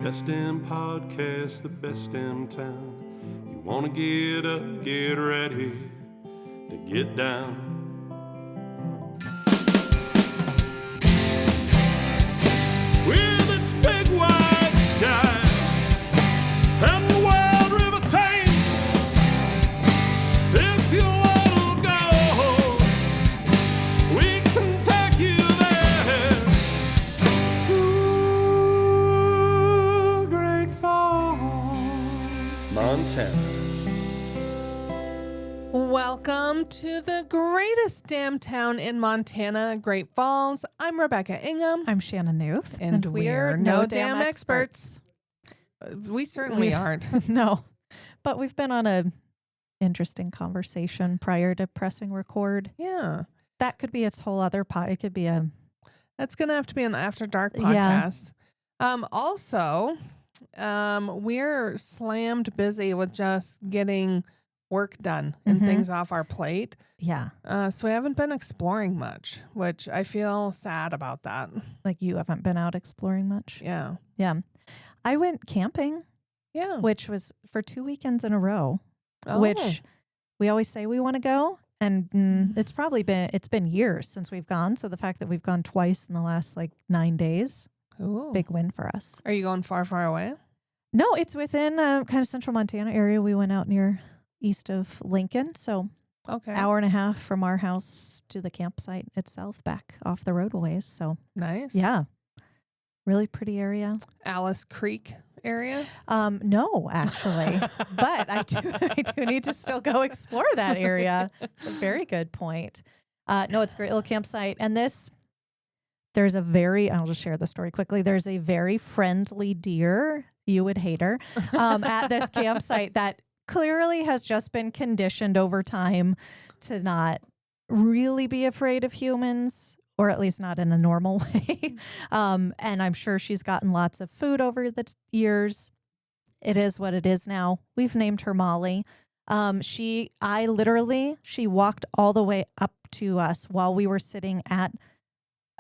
Best in podcast, the best in town. You want to get up, get ready to get down. With its big wide sky and the wild river Thames, if you want to go, we can take you there to Great Falls, Montana. Welcome to the greatest damn town in Montana, Great Falls. I'm Rebecca Ingham. I'm Shannon Newth. And we're no damn experts. We certainly aren't. No, but we've been on a interesting conversation prior to pressing record. Yeah. That could be its whole other pod. It could be a... That's going to have to be an After Dark podcast. Also, we're slammed busy with just getting work done and things off our plate. Yeah. So we haven't been exploring much, which I feel sad about that. Like you haven't been out exploring much. Yeah. Yeah. I went camping. Yeah. Which was for 2 weekends in a row, Oh. which we always say we want to go. And it's been years since we've gone. So the fact that we've gone twice in the last 9 days, Ooh. big win for us. Are you going far, far away? No, it's within kind of central Montana area. We went out near east of Lincoln. So Okay. hour and a half from our house to the campsite itself, back off the roadways. So Nice. yeah, really pretty area. Alice Creek area? No, actually, but I do need to still go explore that area. Very good point. No, it's a great little campsite. And I'll just share the story quickly. There's a very friendly deer, you would hate her, at this campsite that clearly has just been conditioned over time to not really be afraid of humans, or at least not in a normal way. And I'm sure she's gotten lots of food over the years. It is what it is now. We've named her Molly. She walked all the way up to us while we were sitting at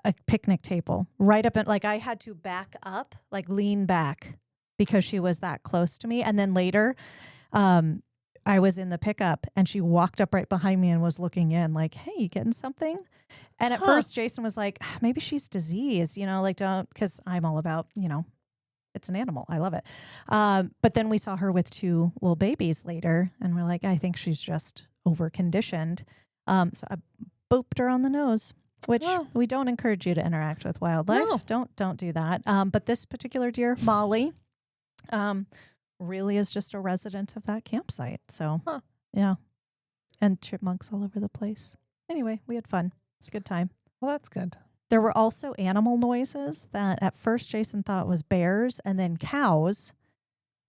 a picnic table, right up at, I had to back up, lean back because she was that close to me. And then later, I was in the pickup and she walked up right behind me and was looking in hey, you getting something? And at first Jason was like, maybe she's diseased, don't, because I'm all about, it's an animal. I love it. But then we saw her with 2 little babies later and we're like, I think she's just over conditioned. So I booped her on the nose, which we don't encourage you to interact with wildlife. No. Don't do that. But this particular deer, Molly, really is just a resident of that campsite. So, yeah. And chipmunks all over the place. Anyway, we had fun. It's a good time. Well, that's good. There were also animal noises that at first Jason thought was bears and then cows.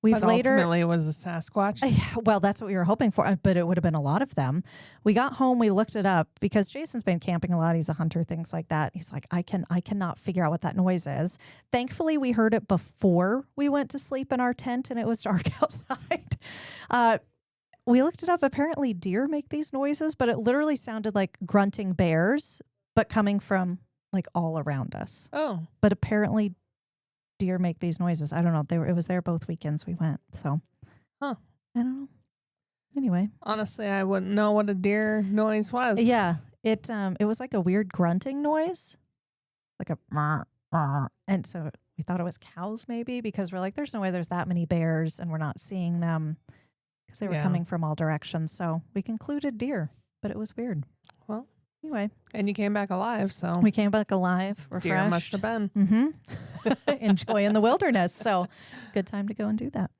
Ultimately, it was a Sasquatch. Well, that's what we were hoping for, but it would have been a lot of them. We got home, we looked it up because Jason's been camping a lot. He's a hunter, things like that. He's like, I cannot figure out what that noise is. Thankfully, we heard it before we went to sleep in our tent and it was dark outside. We looked it up. Apparently, deer make these noises, but it literally sounded like grunting bears, but coming from all around us. Oh. But apparently deer make these noises. I don't know. It was there both weekends we went. So, I don't know. Anyway, honestly, I wouldn't know what a deer noise was. Yeah, it was like a weird grunting noise, like a, and so we thought it was cows maybe because we're like, there's no way there's that many bears and we're not seeing them because they were coming from all directions. So we concluded deer, but it was weird. Well. Anyway. And you came back alive, so. We came back alive, refreshed. Deer must have been. Enjoying the wilderness. So good time to go and do that.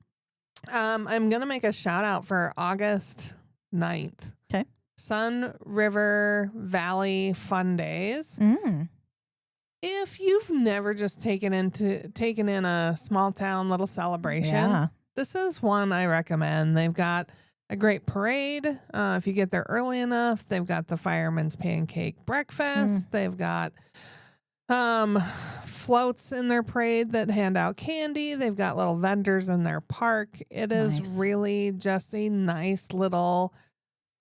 I'm going to make a shout out for August 9th. Okay. Sun River Valley Fun Days. If you've never just taken in a small town little celebration, this is one I recommend. They've got a great parade. If you get there early enough, they've got the Fireman's Pancake Breakfast. They've got floats in their parade that hand out candy. They've got little vendors in their park. It is really just a nice little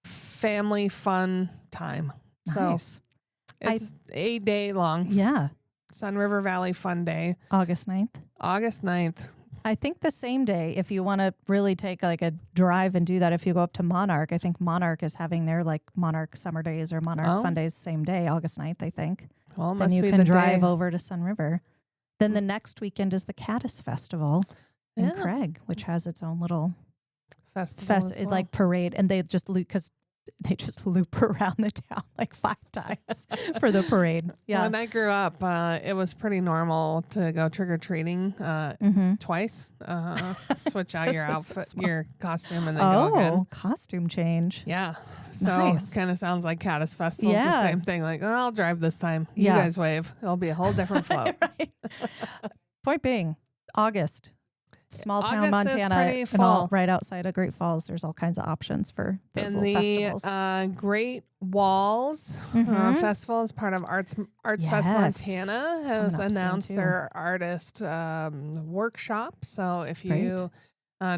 family fun time. Nice. So it's a day long. Yeah. Sun River Valley Fun Day. August 9th. August 9th. I think the same day, if you want to really take like a drive and do that, if you go up to Monarch, I think Monarch is having their like Monarch Summer Days or Monarch Fun Days same day, August 9th, I think. Well, then you can drive over to Sun River. Then the next weekend is the Caddis Festival in Craig, which has its own little festival like parade, and they just loop around the town like 5 times for the parade. Yeah. When I grew up, it was pretty normal to go trick or treating twice. Switch out your outfit, your costume, and then go again. Costume change. Yeah. So it kind of sounds like Caddis Festival's the same thing. Like, I'll drive this time. You guys wave. It'll be a whole different float. Right. Point being, August. Small town August Montana, and all right outside of Great Falls. There's all kinds of options for those little festivals. Great Walls Festival is part of Arts Fest Montana has announced their artist workshop. So if you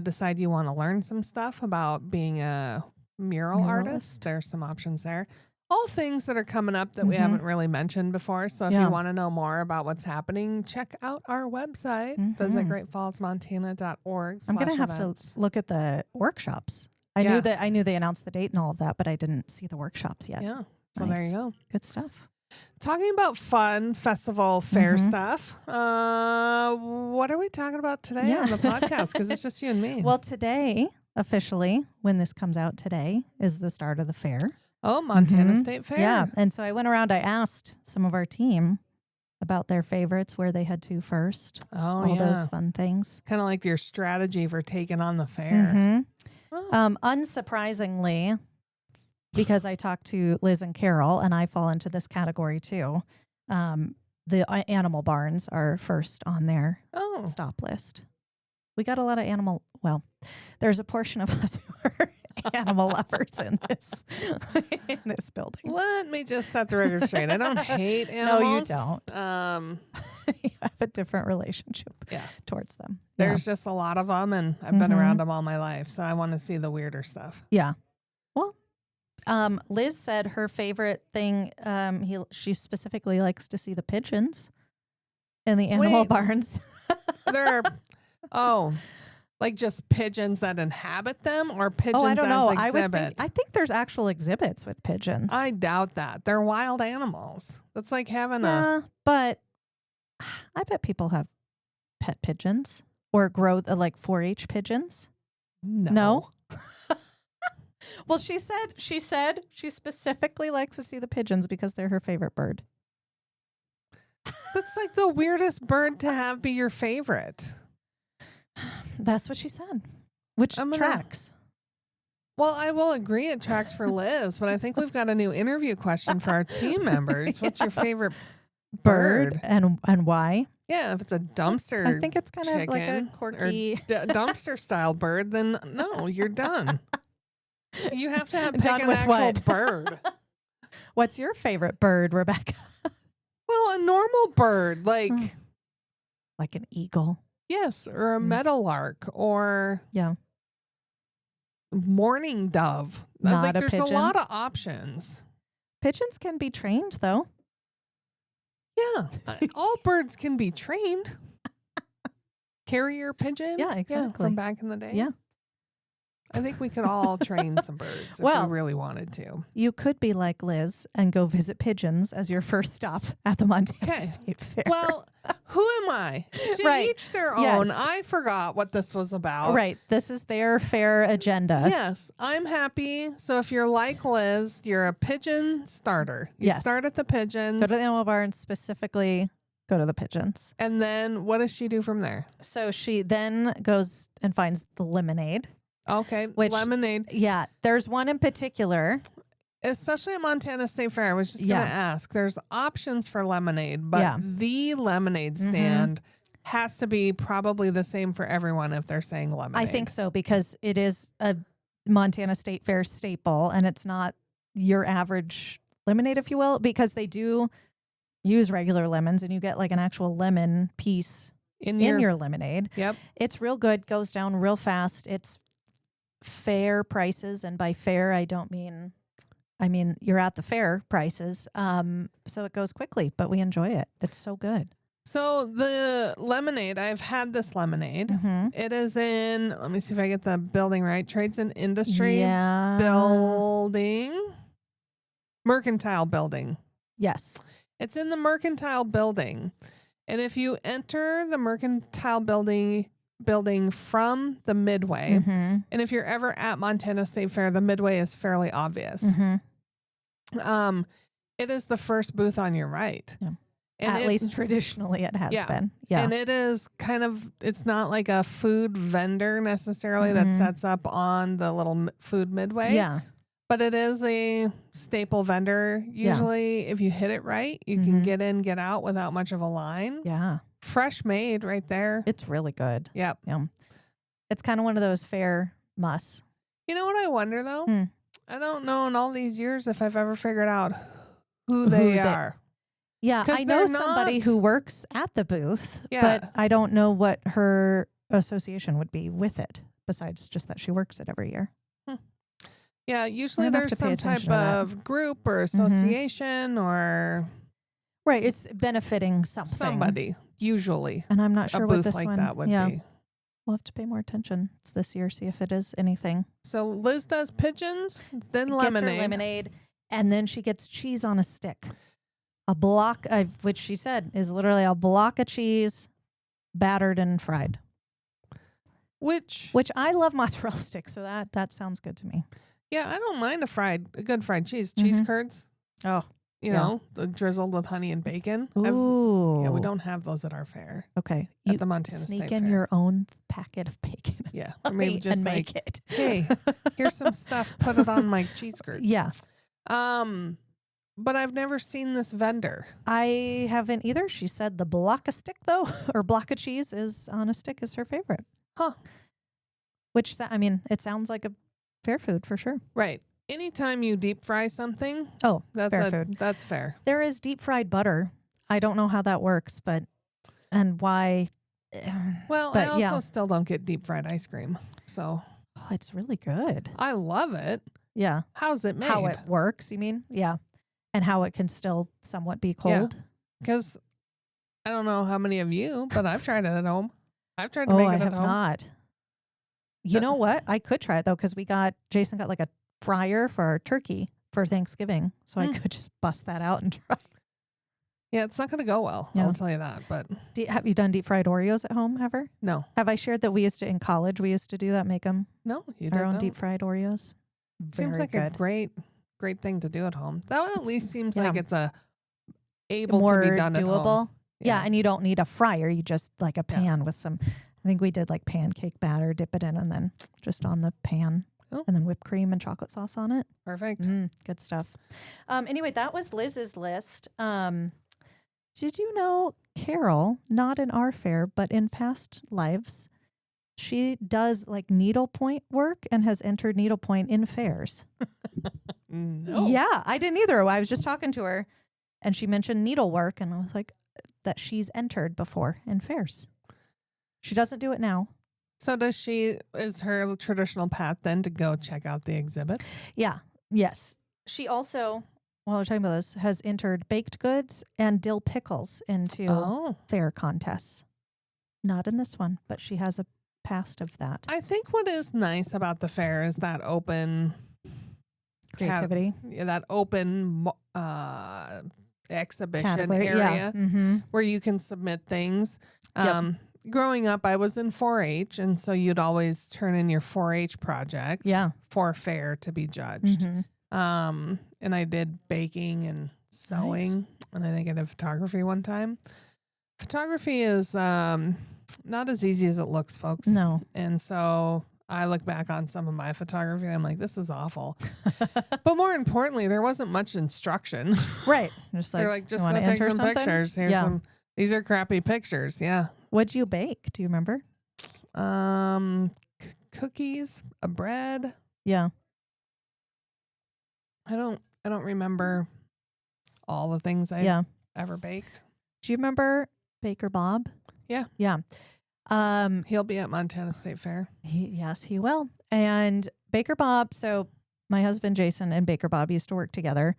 decide you want to learn some stuff about being a mural artist, there's some options there. All things that are coming up that we haven't really mentioned before. So if you want to know more about what's happening, check out our website. Visit greatfallsmontana.org. I'm going to have to look at the workshops. I knew they announced the date and all of that, but I didn't see the workshops yet. Yeah. So there you go. Good stuff. Talking about fun festival fair stuff. What are we talking about today on the podcast? Because it's just you and me. Well, today, officially, when this comes out today, is the start of the fair. Oh, Montana State Fair. Yeah. And so I went around, I asked some of our team about their favorites, where they had to first. All those fun things. Kind of like your strategy for taking on the fair. Unsurprisingly, because I talked to Liz and Carol, and I fall into this category too, the animal barns are first on their stop list. We got a lot of there's a portion of us who are animal lovers in this building. Let me just set the record straight. I don't hate animals. No, you don't. You have a different relationship towards them. There's just a lot of them, and I've been around them all my life, so I want to see the weirder stuff. Yeah. Well, Liz said her favorite thing, she specifically likes to see the pigeons in the animal barns. They're like just pigeons that inhabit them, or pigeons I don't know. as exhibit? I think there's actual exhibits with pigeons. I doubt that. They're wild animals. That's like having but I bet people have pet pigeons or grow like 4-H pigeons. No? Well, she said she specifically likes to see the pigeons because they're her favorite bird. That's like the weirdest bird to have be your favorite. That's what she said, which tracks. Well, I will agree it tracks for Liz, but I think we've got a new interview question for our team members. What's your favorite bird and why? Yeah, if it's a dumpster, I think it's kind of like a quirky dumpster style bird, then no, you're done. You have to pick done an with actual bird. What's your favorite bird, Rebecca? Well, a normal bird, like an eagle. Yes, or a meadowlark, or mourning dove. Not there's pigeon. A lot of options. Pigeons can be trained, though. Yeah, all birds can be trained. Carrier pigeon. Yeah, exactly. From back in the day. Yeah. I think we could all train some birds if we really wanted to. You could be like Liz and go visit pigeons as your first stop at the Montana State Fair. Well, who am I? To each their own. Yes. I forgot what this was about. Right. This is their fair agenda. Yes. I'm happy. So if you're like Liz, you're a pigeon starter. You start at the pigeons. Go to the animal barn, specifically go to the pigeons. And then what does she do from there? So she then goes and finds the lemonade. Okay, lemonade. Yeah, there's one in particular. Especially at Montana State Fair, I was just going to ask. There's options for lemonade, but the lemonade stand has to be probably the same for everyone if they're saying lemonade. I think so, because it is a Montana State Fair staple, and it's not your average lemonade, if you will, because they do use regular lemons, and you get like an actual lemon piece in your lemonade. Yep. It's real good, goes down real fast. It's fair prices, and by fair I mean you're at the fair prices, so it goes quickly, but we enjoy it. It's so good. So the lemonade, I've had this lemonade. Mm-hmm. It is in, let me see if I get the building right. Trades and Industry Yeah. Building. Mercantile Building. Yes. It's in the Mercantile Building. And if you enter the Mercantile building from the Midway, Mm-hmm. and if you're ever at Montana State Fair, the Midway is fairly obvious. Mm-hmm. It is the first booth on your right. Yeah. And At least traditionally it has Yeah. been. Yeah. And it is kind of, it's not like a food vendor necessarily that Mhm. sets up on the little food midway. Yeah. But it is a staple vendor. Usually, if you hit it right, you can Mhm. get in, get out without much of a line. Yeah. Fresh made right there. It's really good. Yep. Yeah. It's kind of one of those fair musts. You know what I wonder though? Hmm. I don't know in all these years if I've ever figured out who they are. Yeah, 'Cause I know they're somebody not- who works at the booth, Yeah. but I don't know what her association would be with it, besides just that she works it every year. Yeah, usually I'm gonna have there's to pay some type attention to that. of group or association or Right, it's benefiting something. somebody, usually. And I'm not sure A what booth this like one. that would yeah, be. we'll have to pay more attention this year, see if it is anything. So Liz does pigeons, then Gets lemonade. her lemonade, and then she gets cheese on a stick. A block of, which she said is literally a block of cheese, battered and fried. Which I love mozzarella sticks, so that sounds good to me. yeah, I don't mind a good fried cheese. Cheese Mhm. curds, Oh, you Yeah. know, drizzled with honey and bacon. ooh, Yeah, we don't have those at our fair. Okay, At you the Montana sneak State in Fair. your own packet of bacon. Yeah, or maybe just and like, make it. hey, here's some stuff. Put it on my cheese curds. Yeah, But I've never seen this vendor. I haven't either. She said the block of stick though, or block of cheese is on a stick is her favorite. Huh. Which I mean, it sounds like a fair food for sure. Right. Anytime you deep fry something, Oh, that's fair food. That's fair. There is deep fried butter. I don't know how that works, but and why. Well, But I also yeah. still don't get deep fried ice cream. So Oh, it's really good. I love it. Yeah. How's it made? How it works, you mean? Yeah. And how it can still somewhat be cold. Because I don't know how many of you, but I've tried it at home. I've tried to Oh, make I it have at home. not. You know what? I could try it though, because Jason got like a fryer for our turkey for Thanksgiving. So I could just bust that out and try. Yeah, it's not going to go well. Yeah. I'll tell you that. But Have you done deep fried Oreos at home ever? no, Have I shared that we used to, in college, we used to do that, make them no, you our own don't. deep fried Oreos? Seems Very like good. a great thing to do at home. That one at least seems yeah. like it's able More to be done doable. at home. Yeah, and you don't need a fryer. You just like a pan with some, I think we did like pancake batter, dip it in, and then just on the pan. Oh. And then whipped cream and chocolate sauce on it. Perfect. Good stuff. Anyway, that was Liz's list. Did you know Carol, not in our fair, but in past lives, she does like needlepoint work and has entered needlepoint in fairs? No. Yeah, I didn't either. I was just talking to her and she mentioned needlework, and I was like, that she's entered before in fairs. She doesn't do it now. So is her traditional path then to go check out the exhibits? Yeah. Yes. She also, while we're talking about this, has entered baked goods and dill pickles into fair contests. Not in this one, but she has a past of that. I think what is nice about the fair is that open Creativity. that open exhibition Category, area Mm-hmm. where you can submit things. Yep. Growing up, I was in 4-H, and so you'd always turn in your 4-H projects for fair to be judged. Mm-hmm. And I did baking and sewing, and I think I did photography one time. Photography is not as easy as it looks, folks. No. And so I look back on some of my photography, and I'm like, this is awful. But more importantly, there wasn't much instruction. Right. Just like, They're like, just you go wanna take enter some something? pictures. Here's some. These are crappy pictures. Yeah. What'd you bake? Do you remember? Cookies, a bread. Yeah. I don't remember all the things I ever baked. Do you remember Baker Bob? Yeah. Yeah. He'll be at Montana State Fair. Yes, he will. And Baker Bob, so my husband Jason and Baker Bob used to work together.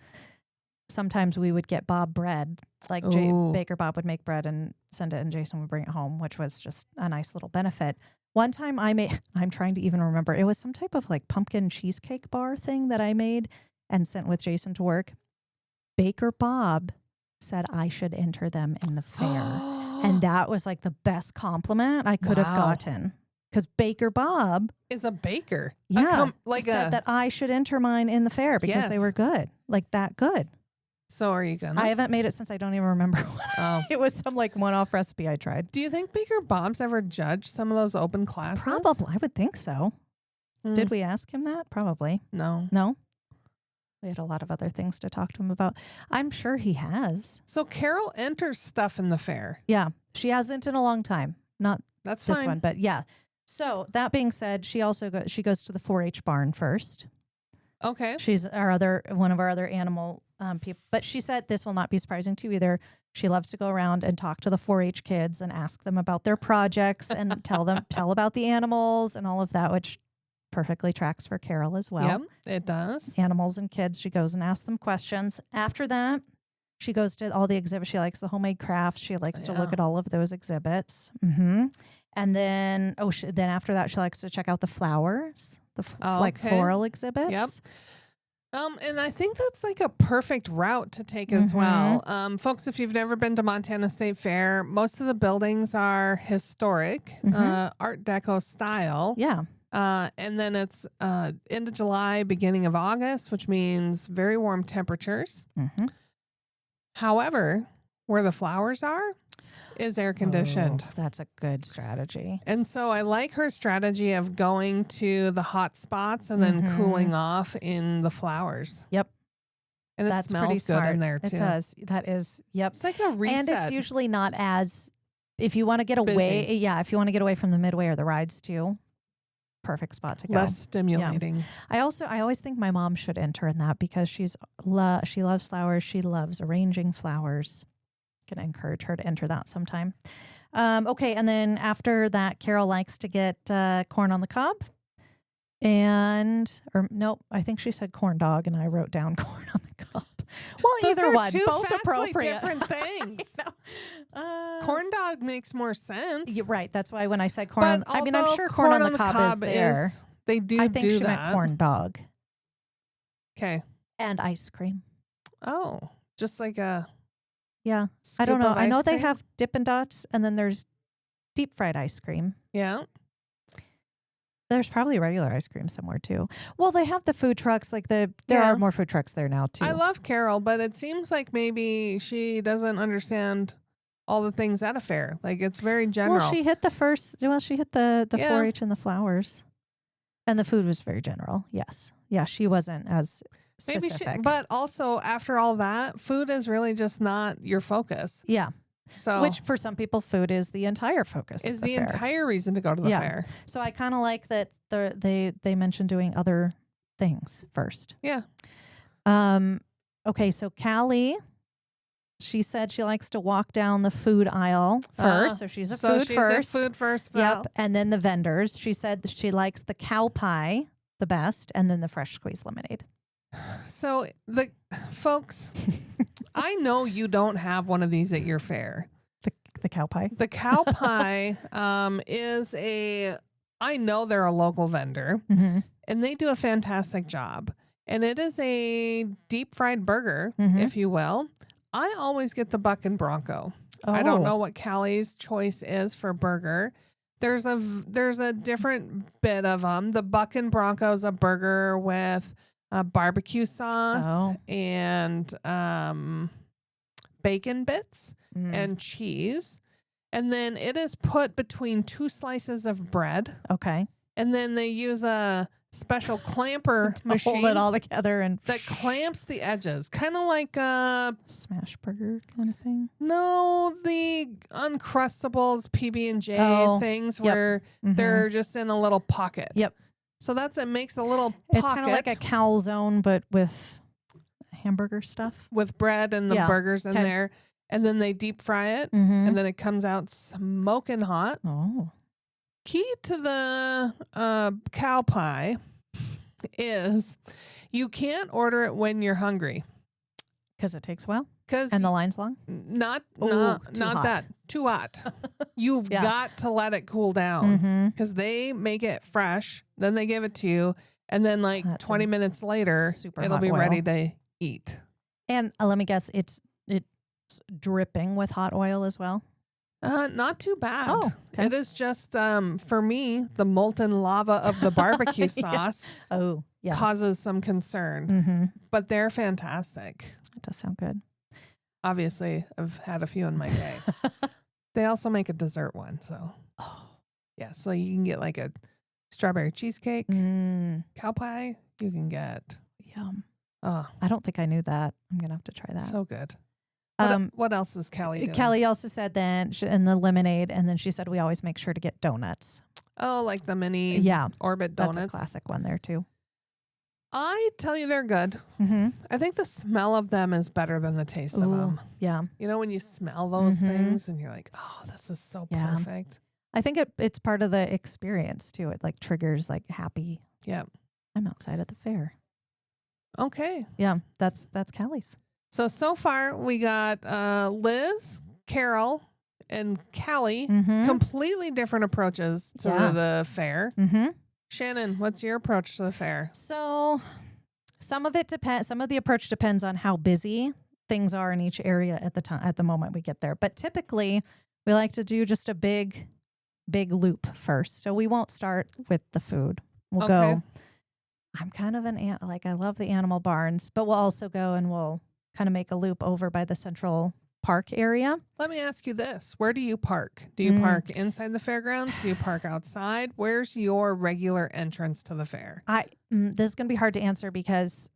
sometimes we would get Bob bread. Like Baker Bob would make bread and send it, and Jason would bring it home, which was just a nice little benefit. One time I'm trying to even remember, it was some type of like pumpkin cheesecake bar thing that I made and sent with Jason to work. Baker Bob said I should enter them in the fair. And that was like the best compliment I could have gotten. Because Baker Bob is a baker. Yeah. Said that I should enter mine in the fair because they were good. Like that good. So are you gonna? I haven't made it since I don't even remember. It was some like one-off recipe I tried. Do you think Baker Bob's ever judged some of those open classes? Probably. I would think so. Did we ask him that? Probably. No. We had a lot of other things to talk to him about. I'm sure he has. So Carol enters stuff in the fair. Yeah. She hasn't in a long time. Not That's this fine. one, but yeah. So that being said, she also she goes to the 4-H barn first. Okay. She's one of our other animal people. But she said this will not be surprising to you either. She loves to go around and talk to the 4-H kids and ask them about their projects and tell about the animals and all of that, which perfectly tracks for Carol as well. Yep, it does. Animals and kids. She goes and asks them questions. After that, she goes to all the exhibits. She likes the homemade crafts. She likes to look at all of those exhibits. Mm-hmm. And then, then after that, she likes to check out the flowers, like floral exhibits. Yep. And I think that's like a perfect route to take as well. Folks, if you've never been to Montana State Fair, most of the buildings are historic, Art Deco style. Yeah. And then it's end of July, beginning of August, which means very warm temperatures. Mm-hmm. However, where the flowers are is air conditioned. Oh, that's a good strategy. And so I like her strategy of going to the hot spots and then cooling off in the flowers. Yep. And it smells good in there too. It does. That is, yep. It's like a reset. And it's usually not as, if you want to get away, if you want to get away from the midway or the rides too, perfect spot to go. Less stimulating. Yeah. I always think my mom should enter in that because she loves flowers. She loves arranging flowers. Gonna encourage her to enter that sometime. Okay, and then after that, Carol likes to get corn on the cob, I think she said corn dog, and I wrote down corn on the cob. Well, Those either are one, two both vastly appropriate. different things. Corn dog makes more sense. You're right. That's why when I said corn, But I'm sure corn on the cob is there. They do. I think she that. meant corn dog. Okay. And ice cream. Oh, just like a. Yeah. Scoop I don't know. of I know ice they cream? have Dippin' Dots, and then there's deep fried ice cream. Yeah. There's probably regular ice cream somewhere too. Well, they have the food trucks. Like there are more food trucks there now too. I love Carol, but it seems like maybe she doesn't understand all the things at a fair. Like it's very general. Well, she hit the 4-H and the flowers, and the food was very general. Yes. Yeah. She wasn't as specific. But also after all that, food is really just not your focus. Yeah. So, which for some people, food is the entire focus. Is of the the fair. entire reason to go to the fair. So I kind of like that they mentioned doing other things first. Yeah. Okay. So Callie, she said she likes to walk down the food aisle first. So she's a food first. Val. Yep. And then the vendors. She said that she likes the cow pie the best, and then the fresh squeezed lemonade. So folks, I know you don't have one of these at your fair. The cow pie. The cow pie I know they're a local vendor, and they do a fantastic job. And it is a deep fried burger, if you will. I always get the Buck and Bronco. Oh. I don't know what Callie's choice is for burger. There's a different bit of them. The Buck and Bronco is a burger with barbecue sauce and bacon bits and cheese. And then it is put between 2 slices of bread. Okay. And then they use a special clamper machine. Hold it all together and that clamps the edges. Kind of like a smash burger kind of thing. No, the Uncrustables PB&J things where they're just in a little pocket. Yep. So it makes a little pocket. It's kind of like a calzone, but with hamburger stuff. With bread and the burgers in there. And then they deep fry it. And then it comes out smoking hot. Oh. Key to the cow pie is you can't order it when you're hungry. Because it takes a while? Because And the line's long? not hot. that. Too hot. You've Yeah. got to let it cool down Mm-hmm. because they make it fresh. Then they give it to you. And then like That's 20 minutes later, super it'll hot be oil. ready to eat. And let me guess, it's dripping with hot oil as well? Not too bad. Oh, okay. It is just, for me, the molten lava of the barbecue sauce Oh, yeah. causes some concern, Mm-hmm. but they're fantastic. That does sound good. Obviously, I've had a few in my day. They also make a dessert one. So, Oh. yeah. So you can get like a strawberry cheesecake, cow pie. You can get, Yum. oh, I don't think I knew that. I'm going to have to try that. so good. What else is Kelly doing? Kelly also said then in the lemonade, and then she said we always make sure to get donuts. Oh, like the mini Orbit That's donuts. a classic one there too. I tell you, they're good. Mm-hmm. I think the smell of them is better than the taste of them. Yeah. You know, when you smell those things and you're like, oh, this is so Yeah. perfect. I think it's part of the experience too. It like triggers like happy. Yeah. I'm outside at the fair. Okay. Yeah, that's Kelly's. So far we got Liz, Carol, and Callie. Mm-hmm. Completely different approaches to Yeah. the fair. Mm-hmm. Shannon, what's your approach to the fair? So some of it depends. Some of the approach depends on how busy things are in each area at the moment we get there. But typically, we like to do just a big loop first. So we won't start with the food. We'll Okay. go. I'm kind of I love the animal barns, but we'll also go and we'll kind of make a loop over by the Central Park area. Let me ask you this. Where do you park? Do you park inside the fairgrounds? Do you park outside? Where's your regular entrance to the fair? This is going to be hard to answer because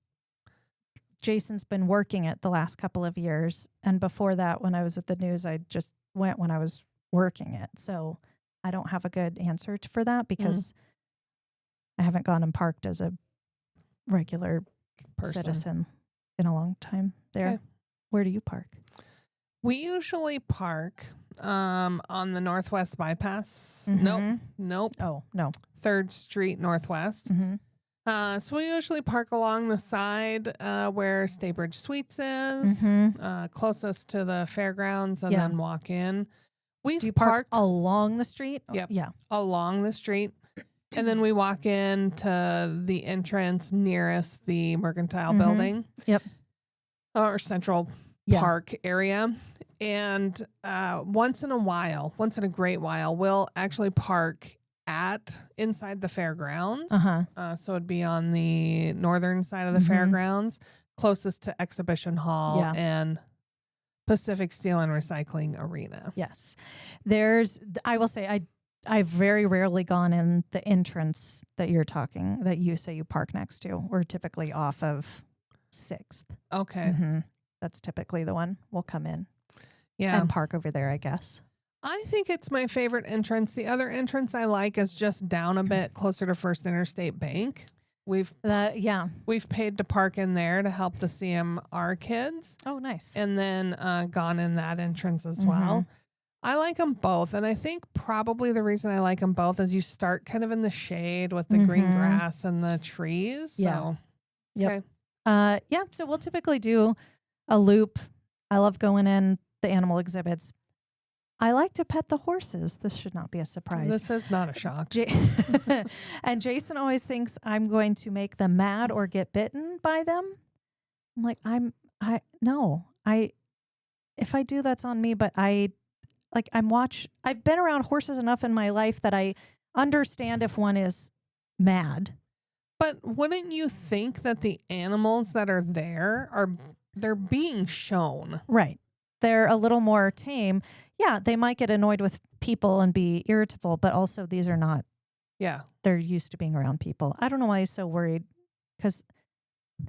Jason's been working it the last couple of years. And before that, when I was at the news, I just went when I was working it. So I don't have a good answer for that because I haven't gone and parked as a regular citizen in a long time there. Okay. Where do you park? We usually park on the Northwest Bypass. Mhm. Nope. Oh, no. 3rd Street Northwest. Mm-hmm. So we usually park along the side where Staybridge Suites is, closest to the fairgrounds, and then walk in. We've Do you park parked along the street? Yep. Yeah. along the street, and then we walk into the entrance nearest the Mercantile Building. Yep. Or Central Park area. And once in a great while, we'll actually park inside the fairgrounds. So it'd be on the northern side of the fairgrounds, closest to Exhibition Hall and Pacific Steel and Recycling Arena. Yes. I will say, I've very rarely gone in the entrance that you say you park next to. We're typically off of 6th. Okay. Mm-hmm. That's typically the one we'll come in Yeah. and park over there, I guess. I think it's my favorite entrance. The other entrance I like is just down a bit closer to First Interstate Bank. We've paid to park in there to help the CMR kids. Oh, nice. And then gone in that entrance as well. I like them both. And I think probably the reason I like them both is you start kind of in the shade with the green grass and the trees. Yeah. So, Yep. okay. So we'll typically do a loop. I love going in the animal exhibits. I like to pet the horses. This should not be a surprise. This is not a shock. And Jason always thinks I'm going to make them mad or get bitten by them. I'm like, if I do, that's on me. But I've been around horses enough in my life that I understand if one is mad. But wouldn't you think that the animals that are there they're being shown? Right. They're a little more tame. Yeah, they might get annoyed with people and be irritable, but also these are not. Yeah. They're used to being around people. I don't know why he's so worried because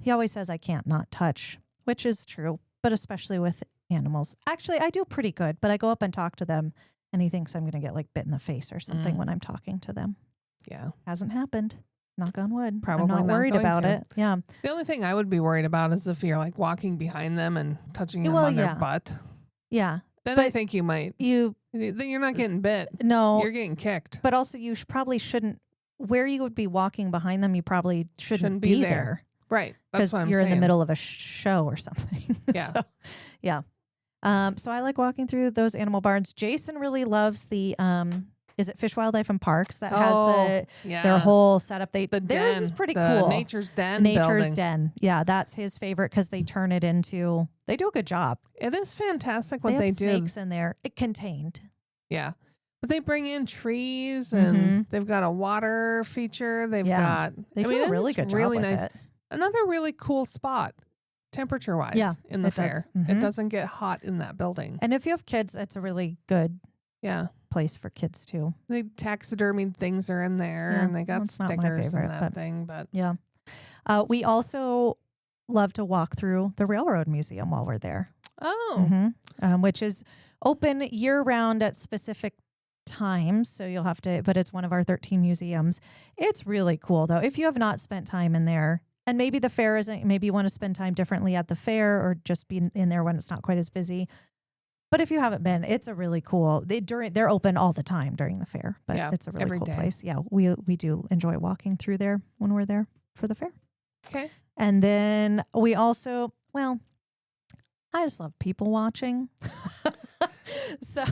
he always says I can't not touch, which is true, but especially with animals. Actually, I do pretty good, but I go up and talk to them and he thinks I'm going to get like bit in the face or something when I'm talking to them. Yeah. Hasn't happened. Knock on wood. Probably I'm not worried about it. Yeah. The only thing I would be worried about is if you're like walking behind them and touching them on their butt. Yeah. Then I think you might. Then you're not getting bit. No. You're getting kicked. But also you probably shouldn't, where you would be walking behind them, you probably shouldn't be there. Right. Because That's what I'm you're saying. in the middle of a show or something. Yeah. So, yeah. So I like walking through those animal barns. Jason really loves the is it Fish, Wildlife, and Parks that has their whole setup. Theirs is pretty cool. Nature's Den Nature's building. Den. Yeah, that's his favorite because they turn it into. They do a good job. It is fantastic what they they have do. Snakes in there, contained. Yeah. But they bring in trees and they've got a water feature. They've got. They do a really good job. Really with nice. it. Another really cool spot, temperature wise, in the fair. It doesn't get hot in that building. And if you have kids, it's a really good place for kids too. The taxidermied things are in there, and they got stickers and that thing. But yeah, we also love to walk through the Railroad Museum while we're there. Oh, which is open year round at specific times. So you'll have to, but it's one of our 13 museums. It's really cool though. If you have not spent time in there, and maybe the fair isn't, maybe you want to spend time differently at the fair or just be in there when it's not quite as busy. But if you haven't been, it's a really cool. They're open all the time during the fair, but it's a really cool place. Yeah, we do enjoy walking through there when we're there for the fair. Okay. And then we also, I just love people watching. So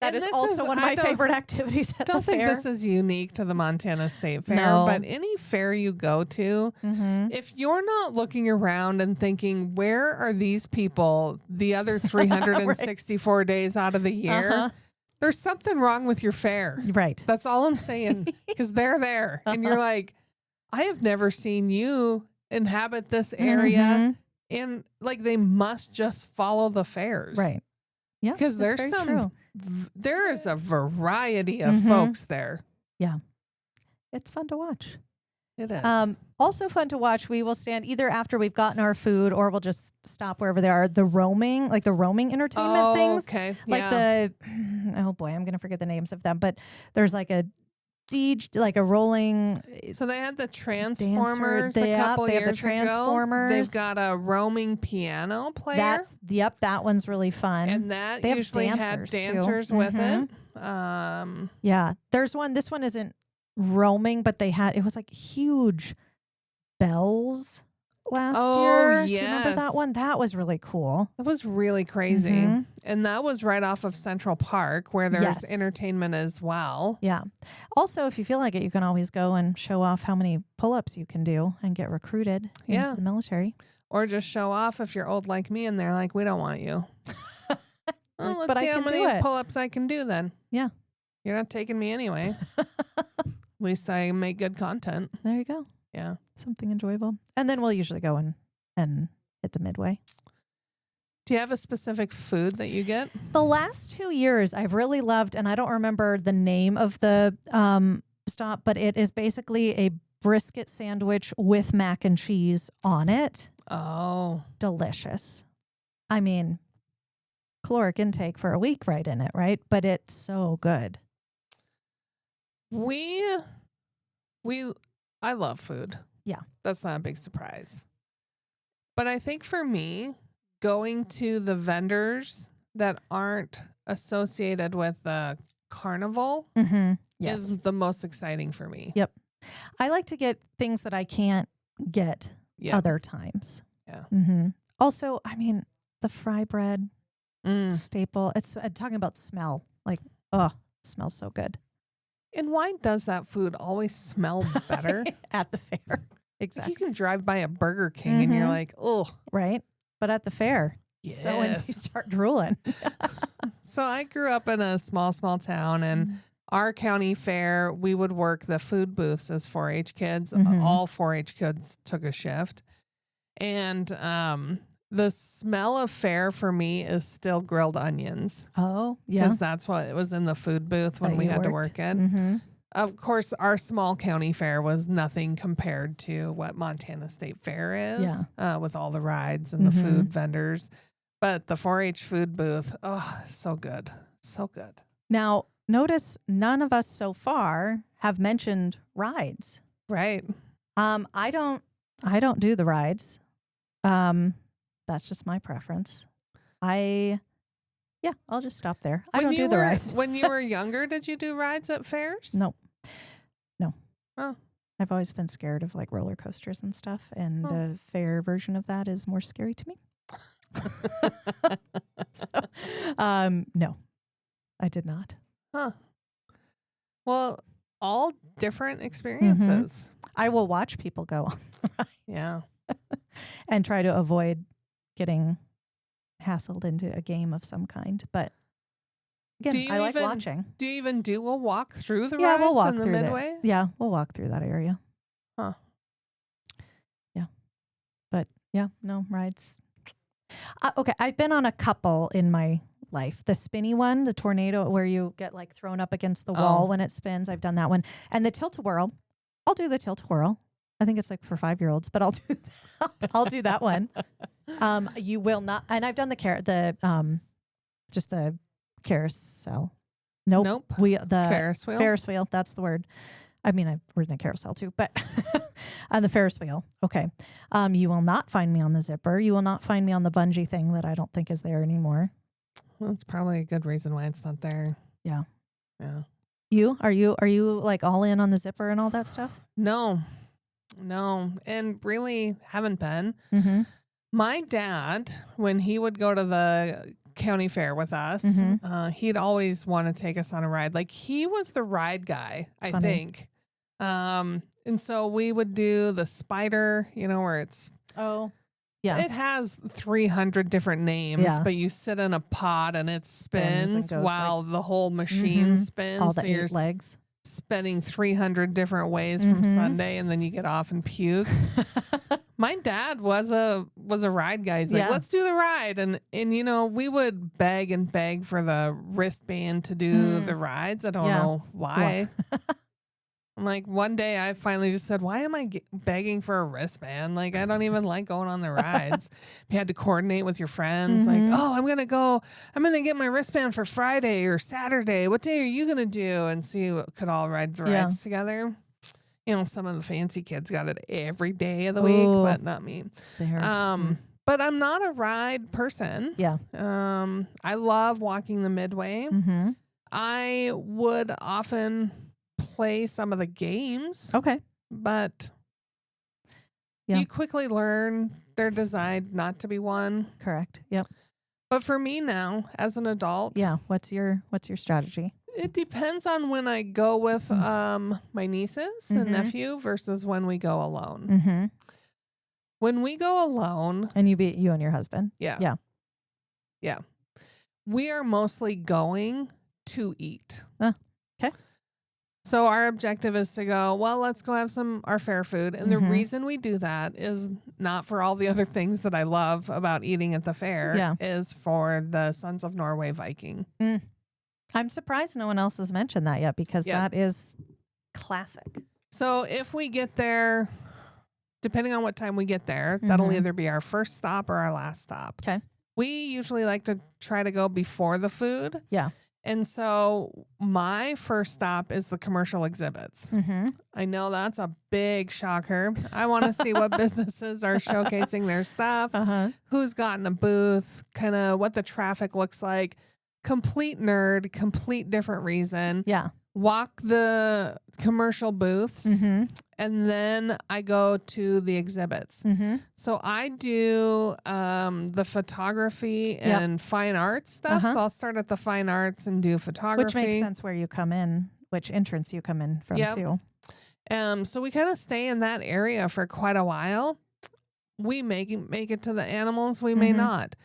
that is also one of my favorite activities at the fair. I don't think this is unique to the Montana State Fair, but any fair you go to, if you're not looking around and thinking, where are these people the other 364 days out of the year? There's something wrong with your fair. Right. That's all I'm saying, because they're there. And you're like, I have never seen you inhabit this area. And like, they must just follow the fairs. Right. Yeah. Because there's there is a variety of folks there. Yeah. It's fun to watch. It is. Also fun to watch. We will stand either after we've gotten our food or we'll just stop wherever they are. The roaming entertainment things. Okay. Like I'm going to forget the names of them, but there's like a DJ, like a rolling. So they had the Transformers a couple years have the Transformers. ago. They've got a roaming piano player. That one's really fun. And that usually had dancers with it. Yeah. There's one. This one isn't roaming, but it was like huge bells last year. Yes. Do you remember that one? That was really cool. That was really crazy. And that was right off of Central Park where there's entertainment as well. Yeah. Also, if you feel like it, you can always go and show off how many pull-ups you can do and get recruited into the military. Or just show off if you're old like me and they're like, we don't want you. Well, let's see how many pull-ups I can do then. Yeah. You're not taking me anyway. At least I make good content. There you go. Yeah. Something enjoyable. And then we'll usually go and hit the midway. Do you have a specific food that you get? The last 2 years I've really loved, and I don't remember the name of the stop, but it is basically a brisket sandwich with mac and cheese on it. Oh. Delicious. I mean, caloric intake for a week right in it, right? But it's so good. I love food. Yeah. That's not a big surprise. But I think for me, going to the vendors that aren't associated with the carnival is the most exciting for me. Yep. I like to get things that I can't get other times. Yeah. Also, I mean, the fry bread staple. It's talking about smell. Like, smells so good. And why does that food always smell better? At the fair. Exactly. Like you can drive by a Burger King and you're like, oh. Right. But at the fair, so when you start drooling. So I grew up in a small town, and our county fair, we would work the food booths as 4-H kids. All 4-H kids took a shift. And the smell of fair for me is still grilled onions. Oh, yeah. Because that's what it was in the food booth when we had to work it. Of course, our small county fair was nothing compared to what Montana State Fair is with all the rides and the food vendors. But the 4-H food booth, so good. So good. Now, notice none of us so far have mentioned rides. Right. I don't do the rides. That's just my preference. I'll just stop there. I don't do the rides. When you were younger, did you do rides at fairs? No. Oh. I've always been scared of like roller coasters and stuff, and the fair version of that is more scary to me. No, I did not. Huh. Well, all different experiences. I will watch people go on rides. Yeah. And try to avoid getting hassled into a game of some kind. But again, I like watching. Do you even do a walk through the Yeah, rides we'll walk in the through Midway? Yeah, we'll walk through that area. Huh. Yeah. But yeah, no, rides. Okay, I've been on a couple in my life. The spinny one, the tornado, where you get like thrown up against the wall when it spins. I've done that one. And the tilt-a-whirl. I'll do the tilt-a-whirl. I think it's like for 5-year-olds, but I'll do that. I'll do that one. You will not. And I've done just the carousel. Nope. The Ferris wheel. Ferris wheel. That's the word. I mean, I've ridden a carousel too, but on the Ferris wheel. Okay. You will not find me on the zipper. You will not find me on the bungee thing that I don't think is there anymore. Well, that's probably a good reason why it's not there. Yeah. Yeah. Are you like all in on the zipper and all that stuff? No, and really haven't been. Mm-hmm. My dad, when he would go to the county fair with us, he'd always want to take us on a ride. Like he was the ride guy, I think. And so we would do the spider, where it's it has 300 different names, but you sit in a pod and it spins while the whole machine spins. All the 8 legs. Spinning 300 different ways from Sunday, and then you get off and puke. My dad was a ride guy. He's like, let's do the ride. And we would beg and beg for the wristband to do the rides. I don't know why. I'm like, one day I finally just said, why am I begging for a wristband? Like, I don't even like going on the rides. You had to coordinate with your friends. Like, I'm going to get my wristband for Friday or Saturday. What day are you going to do? And see who could all ride the rides together. Some of the fancy kids got it every day of the week, but not me. But I'm not a ride person. Yeah. I love walking the Midway. I would often play some of the games. Okay. But you quickly learn they're designed not to be one. Correct. Yep. But for me now, as an adult, what's your strategy? It depends on when I go with my nieces and nephew versus when we go alone. When we go alone, and you and your husband, yeah, we are mostly going to eat. Okay. So our objective is to go, let's go have our fair food. And the reason we do that is not for all the other things that I love about eating at the fair, is for the Sons of Norway Viking. I'm surprised no one else has mentioned that yet, because that is classic. So if we get there, depending on what time we get there, that'll either be our first stop or our last stop. Okay. We usually like to try to go before the food. Yeah. And so my first stop is the commercial exhibits. I know that's a big shocker. I want to see what businesses are showcasing their stuff, who's gotten a booth, kind of what the traffic looks like. Complete nerd, complete different reason. Yeah. Walk the commercial booths, and then I go to the exhibits. So I do the photography and fine arts stuff. So I'll start at the fine arts and do photography. Which makes sense where you come in, which entrance you come in from too. So we kind of stay in that area for quite a while. We make it to the animals. We may not.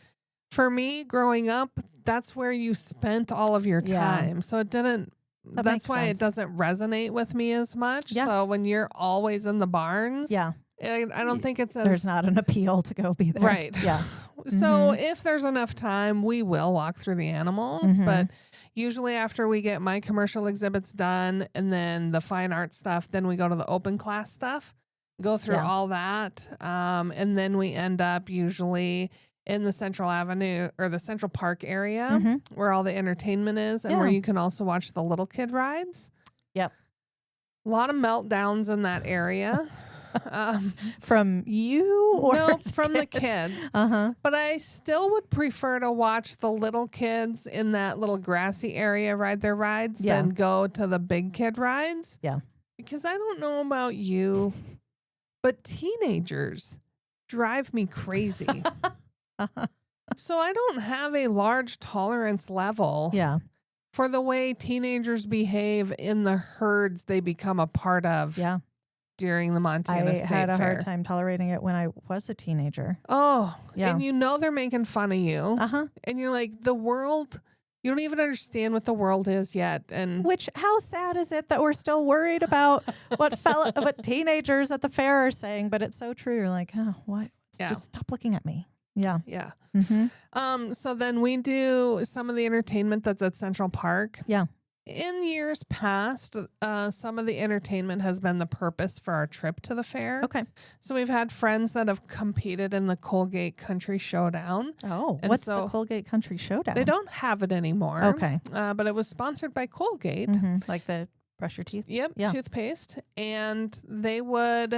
For me, growing up, that's where you spent all of your time. So it didn't. That's why it doesn't resonate with me as much. Yeah. So when you're always in the barns, I don't think it's as... There's not an appeal to go be there. Right. Yeah. So if there's enough time, we will walk through the animals. But usually after we get my commercial exhibits done and then the fine art stuff, then we go to the open class stuff, go through all that. And then we end up usually in the Central Avenue or the Central Park area where all the entertainment is and where you can also watch the little kid rides. Yep. A lot of meltdowns in that area. From you or no, from the kids. But I still would prefer to watch the little kids in that little grassy area ride their rides than go to the big kid rides. Yeah. Because I don't know about you, but teenagers drive me crazy. So I don't have a large tolerance level for the way teenagers behave in the herds they become a part of during the Montana State Fair. I had a hard time tolerating it when I was a teenager. Oh, and you know they're making fun of you. And you're like, the world, you don't even understand what the world is yet. And which, how sad is it that we're still worried about what teenagers at the fair are saying? But it's so true. You're like, oh, what? Just stop looking at me. Yeah. Yeah. So then we do some of the entertainment that's at Central Park. Yeah. In years past, some of the entertainment has been the purpose for our trip to the fair. Okay. So we've had friends that have competed in the Colgate Country Showdown. Oh, and what's the Colgate Country Showdown? They don't have it anymore. Okay. But it was sponsored by Colgate. Like the brush your teeth? Yep, toothpaste. And they would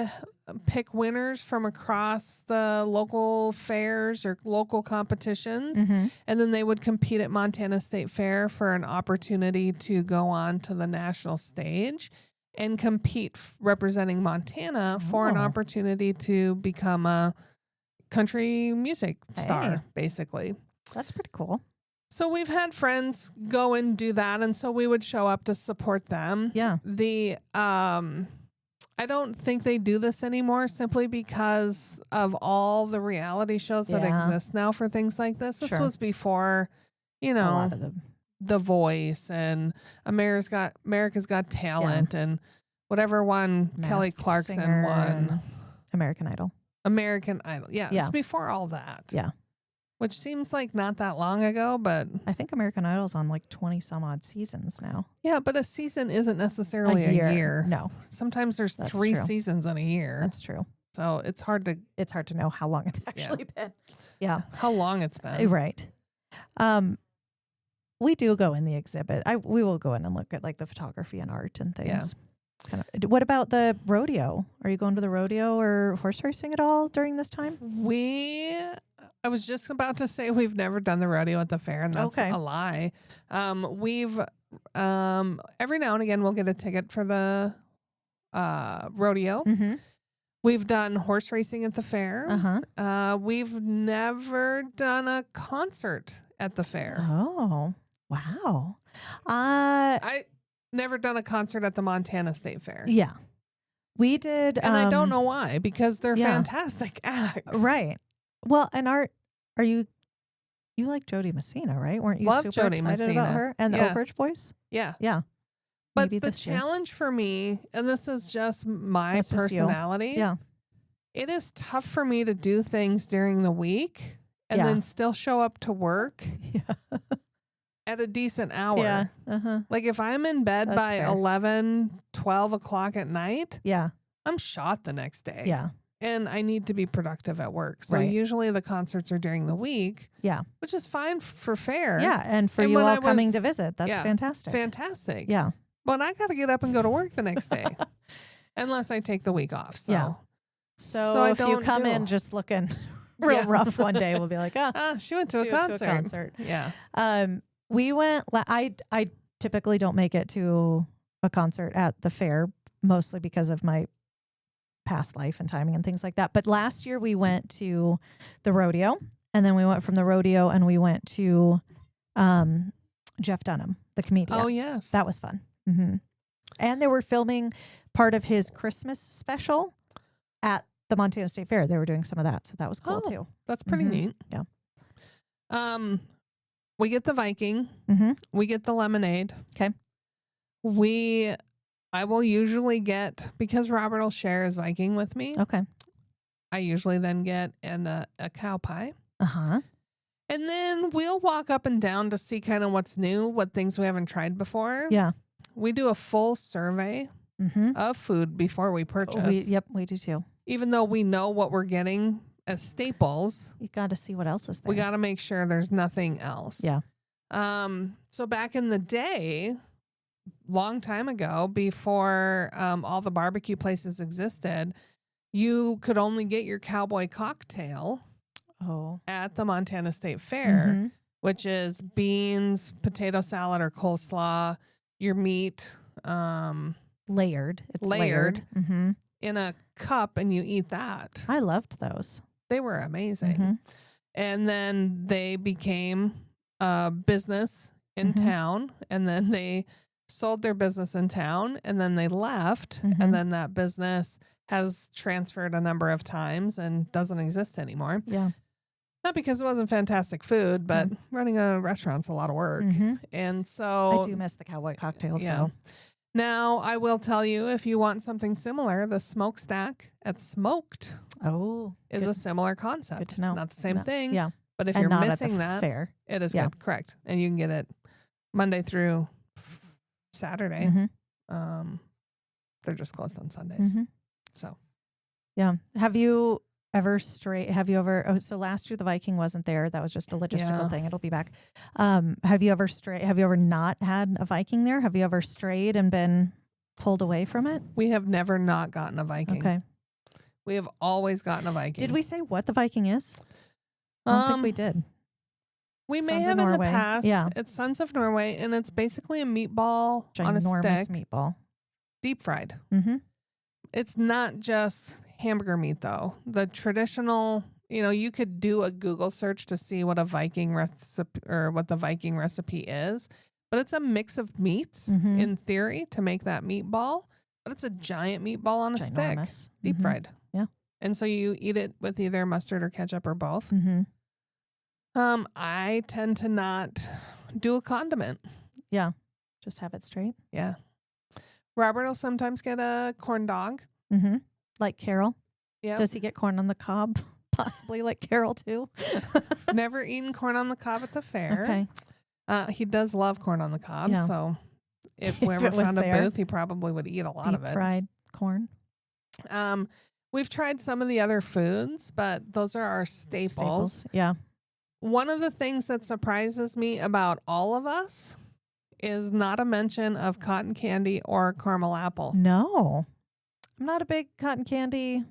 pick winners from across the local fairs or local competitions. And then they would compete at Montana State Fair for an opportunity to go on to the national stage and compete representing Montana for an opportunity to become a country music star, basically. That's pretty cool. So we've had friends go and do that, and so we would show up to support them. Yeah. I don't think they do this anymore simply because of all the reality shows that exist now for things like this. This was before, a lot of The Voice and America's Got Talent and whatever one Kelly Clarkson won. American Idol. Yeah. It was before all that. Yeah. Which seems like not that long ago, but I think American Idol's on like 20 some odd seasons now. Yeah, but a season isn't necessarily a year. No. Sometimes there's 3 seasons in a year. That's true. So it's hard to know how long it's actually been. Yeah. How long it's been. Right. We do go in the exhibit. We will go in and look at like the photography and art and things. Yeah. What about the rodeo? Are you going to the rodeo or horse racing at all during this time? I was just about to say we've never done the rodeo at the fair, and that's a lie. We've every now and again we'll get a ticket for the rodeo. We've done horse racing at the fair. We've never done a concert at the fair. Oh, wow. I never done a concert at the Montana State Fair. Yeah. We did. And I don't know why, because they're fantastic acts. Right. Well, and you like Jody Messina, right? Weren't you super Jody excited Messina. about her and the Oak Ridge Boys? Yeah. Yeah. But the challenge for me, and this is just my personality, it is tough for me to do things during the week and then still show up to work at a decent hour. Yeah. Like if I'm in bed by 11, 12 o'clock at night, I'm shot the next day. Yeah. And I need to be productive at work. So usually the concerts are during the week. Yeah. Which is fine for fair. Yeah. And for you all coming to visit. That's fantastic. Fantastic. Yeah. But I got to get up and go to work the next day. Unless I take the week off. So if you come in just looking real rough one day, we'll be like, she went to a concert. Yeah. We went, I typically don't make it to a concert at the fair, mostly because of my past life and timing and things like that. But last year we went to the rodeo, and then we went from the rodeo and we went to Jeff Dunham, the comedian. Oh, yes. That was fun. And they were filming part of his Christmas special at the Montana State Fair. They were doing some of that. So that was cool too. That's pretty neat. Yeah. We get the Viking. We get the lemonade. Okay. I will usually get, because Robert will share his Viking with me. Okay. I usually then get a cow pie. And then we'll walk up and down to see kind of what's new, what things we haven't tried before. Yeah. We do a full survey of food before we purchase. We do too. Even though we know what we're getting as staples. You got to see what else is there. We got to make sure there's nothing else. Yeah. So back in the day, long time ago, before all the barbecue places existed, you could only get your cowboy cocktail at the Montana State Fair, which is beans, potato salad or coleslaw, your meat, layered. It's layered. Mm-hmm. In a cup, and you eat that. I loved those. They were amazing. Mm-hmm. And then they became a business in town, and then they sold their business in town, and then they left, and then that business has transferred a number of times and doesn't exist anymore. Yeah. Not because it wasn't fantastic food, but running a restaurant's a lot of work. And so I do miss the cowboy cocktails though. Now, I will tell you, if you want something similar, the smokestack at Smoked is a similar concept. Good to know. Not the same thing. Yeah. But if And you're not missing at the that, fair. it is good. Correct. And you can get it Monday through Saturday. They're just closed on Sundays. So, yeah. Have you ever so last year the Viking wasn't there. That was just a logistical thing. It'll be back. Have you ever not had a Viking there? Have you ever strayed and been pulled away from it? we have never not gotten a Viking. Okay. We have always gotten a Viking. Did we say what the Viking is? I don't think we did. We may Sons have of in the Norway. past. Yeah. It's Sons of Norway, and it's basically a meatball on a Ginormous stick, meatball. deep fried. Mm-hmm. It's not just hamburger meat, though. The traditional, you could do a Google search to see what a Viking recipe or what the Viking recipe is, but it's a mix of meats in theory to make that meatball. But it's a giant meatball on a stick, deep fried. Yeah. And so you eat it with either mustard or ketchup or both. I tend to not do a condiment. Yeah. Just have it straight. Yeah. Robert will sometimes get a corn dog. Like Carol. Yeah. Does he get corn on the cob? Possibly like Carol too. Never eaten corn on the cob at the fair. Okay. He does love corn on the cob. Yeah. So if If we ever it was found a there. booth, he probably would eat a lot Deep of it. fried corn. We've tried some of the other foods, but those are our staples. Yeah. One of the things that surprises me about all of us is not a mention of cotton candy or caramel apple. No. I'm not a big cotton candy.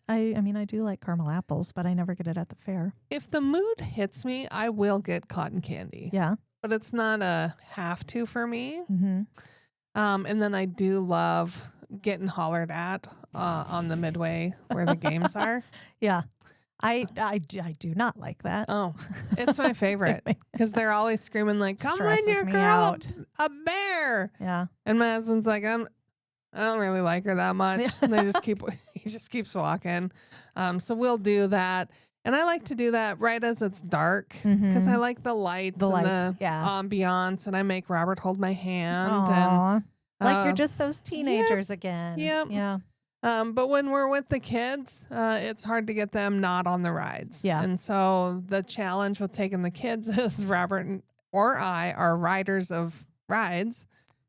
I mean, I do like caramel apples, but I never get it at the fair. If the mood hits me, I will get cotton candy. Yeah. But it's not a have to for me. Mm-hmm. And then I do love getting hollered at on the midway where the games are. Yeah. I do not like that. Oh, it's my favorite because they're always screaming like, "Come Stresses on, your me girl, out. a bear!" Yeah. And my husband's like, I don't really like her that much. And he just keeps walking. So we'll do that. And I like to do that right as it's dark because I like the lights and the ambiance. And I make Robert hold my hand. Aww. And Like you're just those teenagers again. Yep. Yeah. But when we're with the kids, it's hard to get them not on the rides. Yeah. And so the challenge with taking the kids is Robert or I are riders of rides,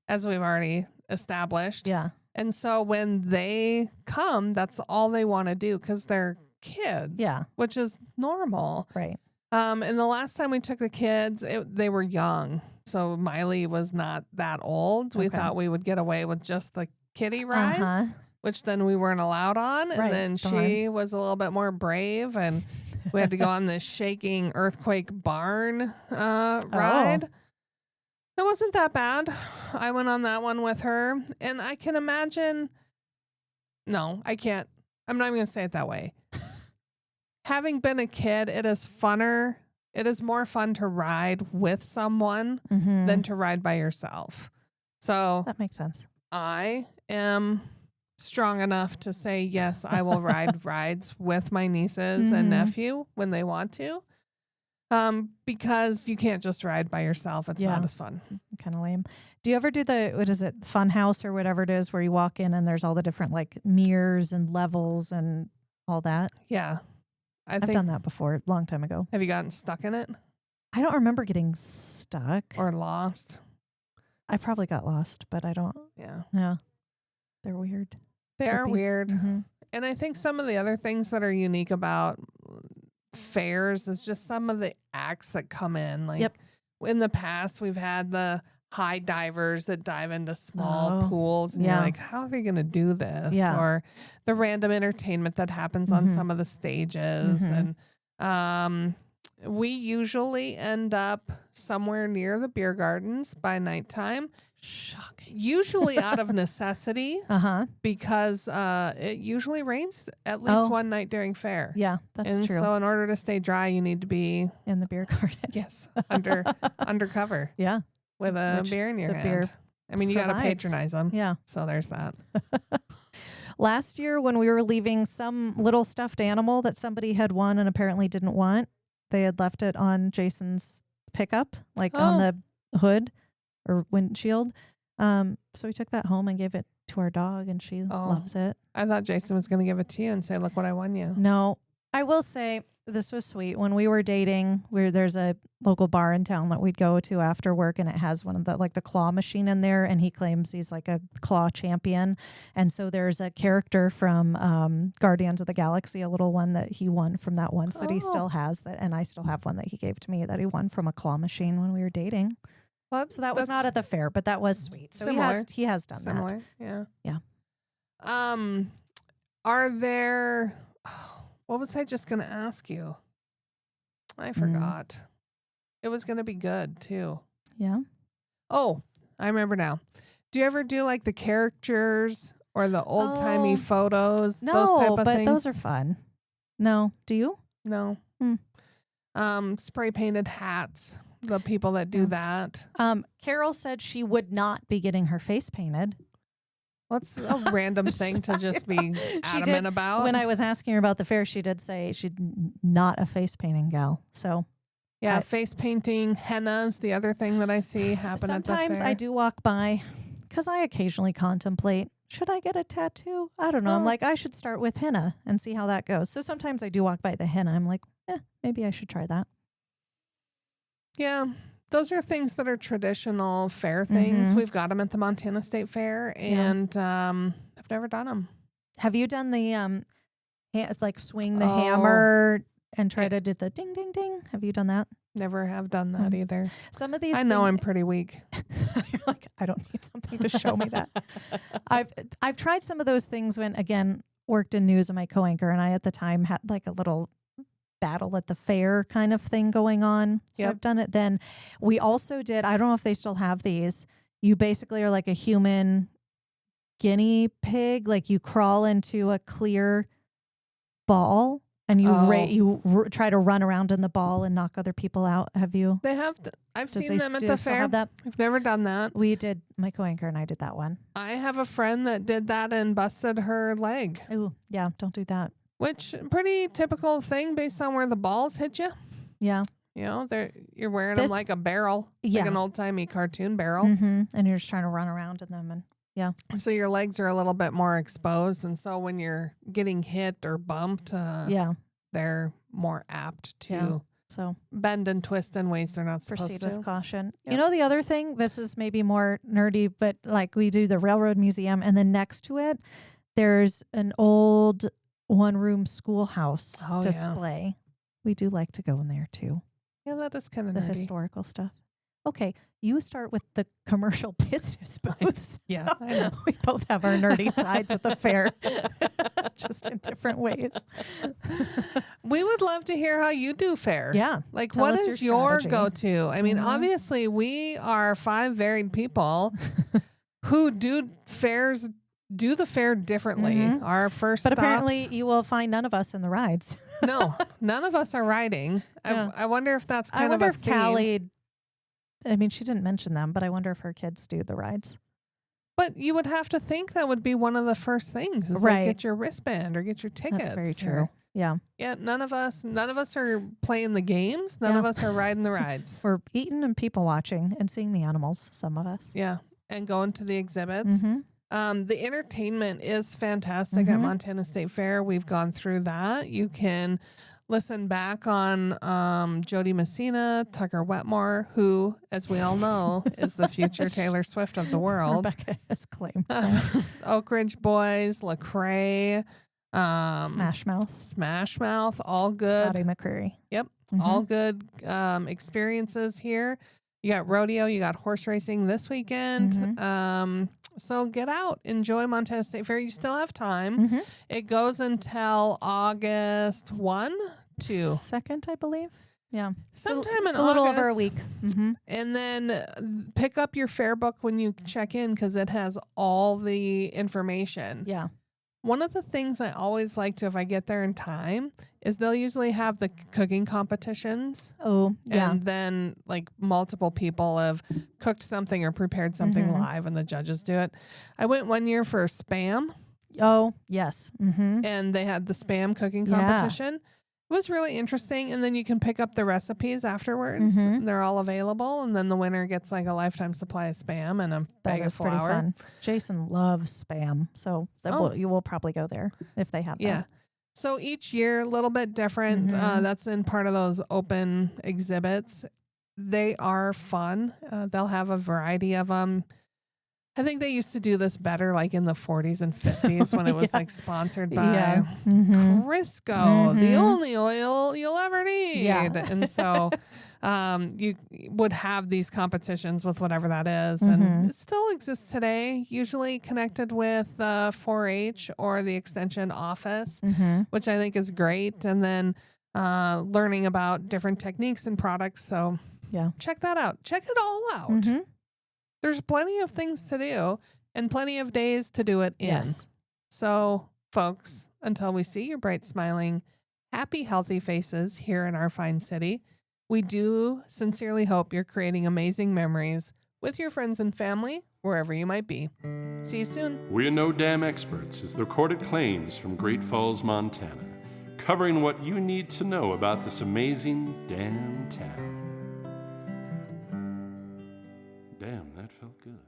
as we've already established. Yeah. And so when they come, that's all they want to do because they're kids. Yeah. Which is normal. Right. And the last time we took the kids, they were young. So Miley was not that old. We thought we would get away with just the kiddie rides. Which then we weren't allowed on. And then she was a little bit more brave and we had to go on this shaking earthquake barn ride. It wasn't that bad. I went on that one with her. And I can imagine. No, I can't. I'm not even going to say it that way. Having been a kid, it is funner. It is more fun to ride with someone than to ride by yourself. So that makes sense. I am strong enough to say, yes, I will ride rides with my nieces and nephew when they want to. Because you can't just ride by yourself. It's not as fun. Kind of lame. Do you ever do what is it, fun house or whatever it is, where you walk in and there's all the different like mirrors and levels and all that? Yeah. I've done that before, a long time ago. Have you gotten stuck in it? I don't remember getting stuck. Or lost? I probably got lost, but I don't. Yeah. They're weird. They are weird. Mm-hmm. And I think some of the other things that are unique about fairs is just some of the acts that come in. Like in the past, we've had the high divers that dive into small pools. And you're like, how are they going to do this? Yeah. Or the random entertainment that happens on some of the stages. And we usually end up somewhere near the beer gardens by nighttime. Shocking. Usually out of necessity, because it usually rains at least one night during fair. Yeah, that's true. So in order to stay dry, you need to be in the beer garden. Yes, undercover. Yeah, with a beer in your hand. I mean, you got to patronize them. Yeah. So there's that. Last year, when we were leaving some little stuffed animal that somebody had won and apparently didn't want, they had left it on Jason's pickup, like on the hood or windshield. So we took that home and gave it to our dog, and she loves it. I thought Jason was going to give it to you and say, look what I won you. No, I will say this was sweet. When we were dating, there's a local bar in town that we'd go to after work, and it has one of the claw machine in there, and he claims he's like a claw champion. And so there's a character from Guardians of the Galaxy, a little one that he won from that once that he still has, and I still have one that he gave to me that he won from a claw machine when we were dating. So that was not at the fair, but that was sweet. So he has done that. Yeah. Yeah. Are there... What was I just going to ask you? I forgot. It was going to be good, too. Yeah. Oh, I remember now. Do you ever do like the characters or the old-timey photos? No, those type of but things? those are fun. No. Do you? No. Spray painted hats. The people that do that. Carol said she would not be getting her face painted. What's a random thing to just be adamant about? When I was asking her about the fair, she did say she's not a face painting gal. So, yeah, face painting, henna is the other thing that I see happen at the fair. Sometimes I do walk by because I occasionally contemplate, should I get a tattoo? I don't know. I'm like, I should start with henna and see how that goes. So sometimes I do walk by the henna. I'm like, maybe I should try that. Yeah. Those are things that are traditional fair things. We've got them at the Montana State Fair, and I've never done them. Have you done the swing the hammer and try to do the ding, ding, ding? Have you done that? Never have done that either. Some of these, I know I'm pretty weak. You're like, I don't need something to show me that. I've tried some of those things when, again, worked in news and my co-anchor, and I at the time had like a little battle at the fair kind of thing going on. So I've done it then. We also did, I don't know if they still have these. You basically are like a human guinea pig. Like you crawl into a clear ball and you try to run around in the ball and knock other people out. Have you? They have. I've seen them at the fair. I've never done that. We did. My co-anchor and I did that one. I have a friend that did that and busted her leg. Oh, yeah. Don't do that. Which pretty typical thing based on where the balls hit you. Yeah. You know, you're wearing them like a barrel, like an old-timey cartoon barrel. And you're just trying to run around in them. And so your legs are a little bit more exposed. And so when you're getting hit or bumped, they're more apt to bend and twist in ways they're not supposed to. Proceed with caution. Yep. You know, the other thing, this is maybe more nerdy, but like we do the Railroad Museum, and then next to it, there's an old one-room schoolhouse display. We do like to go in there too. Yeah, that is kind of the nerdy. Historical stuff. Okay, you start with the commercial business booths. Yeah, so I know. We both have our nerdy sides at the fair, just in different ways. We would love to hear how you do fair. Yeah, like what is your go-to? I mean, obviously, we are 5 varied people who do the fair differently. Our first But stops, apparently you will find none of us in the rides. No, none of us are riding. Yeah. I wonder if that's kind I of wonder a if theme. Callie, I mean, she didn't mention them, but I wonder if her kids do the rides. But you would have to think that would be one of the first things. Is like get your wristband or get your tickets. That's very true. Yeah. Yeah, none of us are playing the games. None of us are riding the rides. We're eating and people watching and seeing the animals, some of us. Yeah, and going to the exhibits. The entertainment is fantastic at Montana State Fair. We've gone through that. You can listen back on Jody Messina, Tucker Wetmore, who, as we all know, is the future Taylor Swift of the world. Rebecca has claimed. Oak Ridge Boys, Lecrae, Smash Mouth, all good. Scotty McCreery. Yep, all good experiences here. You got rodeo, you got horse racing this weekend. So get out, enjoy Montana State Fair. You still have time. It goes until August 1, 2. 2nd, I believe. Yeah. Sometime it's in a little August, over a week. Mm-hmm. And then pick up your fare book when you check in because it has all the information. Yeah. One of the things I always like to, if I get there in time, is they'll usually have the cooking competitions. Oh, yeah. And then like multiple people have cooked something or prepared something live and the judges do it. I went one year for Spam. Oh, yes. Mm-hmm. And they had the Spam cooking Yeah. competition. It was really interesting. And then you can pick up the recipes afterwards. And they're all available. And then the winner gets like a lifetime supply of Spam and a bag of flour. Pretty fun. Jason loves Spam. So you will probably go there if they have that. Yeah. So each year, a little bit different. That's in part of those open exhibits. They are fun. They'll have a variety of them. I think they used to do this better like in the 40s and 50s when it was like sponsored by Crisco, the only oil you'll ever need. Yeah. And so you would have these competitions with whatever that is. And it still exists today, usually connected with 4-H or the extension office, which I think is great. And then learning about different techniques and products. So check that out. Check it all out. There's plenty of things to do and plenty of days to do it in. Yes. So, folks, until we see your bright, smiling, happy, healthy faces here in our fine city, we do sincerely hope you're creating amazing memories with your friends and family, wherever you might be. See you soon. We're No Dam Experts is the recorded claims from Great Falls, Montana, covering what you need to know about this amazing damn town. Damn, that felt good.